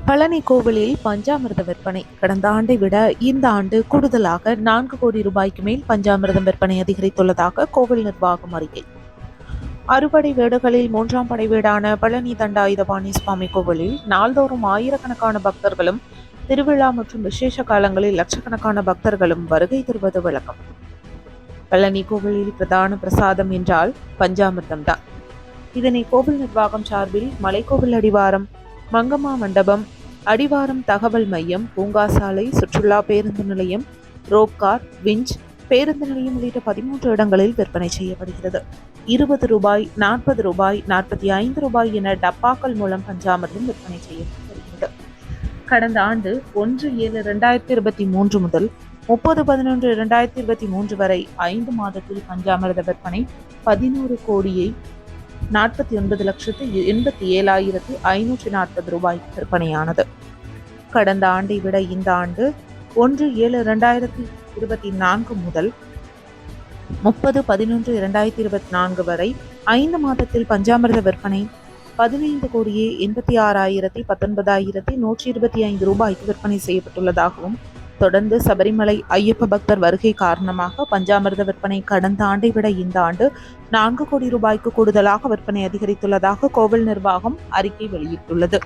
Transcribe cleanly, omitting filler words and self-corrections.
பழனி கோவிலில் பஞ்சாமிர்த விற்பனை கடந்த ஆண்டை விட இந்த ஆண்டு கூடுதலாக 4 கோடி ரூபாய்க்கு மேல் பஞ்சாமிர்தம் விற்பனை அதிகரித்துள்ளதாக கோவில் நிர்வாகம் அறிக்கை. அறுபடை வீடுகளில் 3ஆம் படை வீடான பழனி தண்டாயுதபாணி சுவாமி கோவிலில் நாள்தோறும் ஆயிரக்கணக்கான பக்தர்களும், திருவிழா மற்றும் விசேஷ காலங்களில் லட்சக்கணக்கான பக்தர்களும் வருகை தருவது வழக்கம். பழனி கோவிலில் பிரதான பிரசாதம் என்றால் பஞ்சாமிர்தம் தான். இதனை கோவில் நிர்வாகம் சார்பில் மலைக்கோவில் அடிவாரம், மங்கம்மா மண்டபம், அடிவாரம் தகவல் மையம், பூங்காசாலை, சுற்றுலா பேருந்து நிலையம், ரோப்கார், விஞ்ச் பேருந்து நிலையம் உள்ளிட்ட 13 இடங்களில் விற்பனை செய்யப்படுகிறது. 20 ரூபாய், 40 ரூபாய், 45 ரூபாய் என டப்பாக்கள் மூலம் பஞ்சாமிர்தம் விற்பனை செய்யப்படுகிறது. கடந்த ஆண்டு 1/7/2023 முதல் 30/11/2023 வரை 5 மாதத்தில் பஞ்சாமிர்த விற்பனை 11,49,87,540 ரூபாய்க்கு விற்பனையானது. கடந்த ஆண்டை விட இந்த ஆண்டு 1/7/2024 முதல் 30/11/2024 வரை 5 மாதத்தில் பஞ்சாமிர்த விற்பனை 15,86,19,125 ரூபாய்க்கு விற்பனை செய்யப்பட்டுள்ளதாகவும், தொடர்ந்து சபரிமலை ஐயப்ப பக்தர் வருகை காரணமாக பஞ்சாமிர்த விற்பனை கடந்த ஆண்டை விட இந்த ஆண்டு 4 கோடி ரூபாய்க்கு கூடுதலாக விற்பனை அதிகரித்துள்ளதாக கோவில் நிர்வாகம் அறிக்கை வெளியிட்டுள்ளது.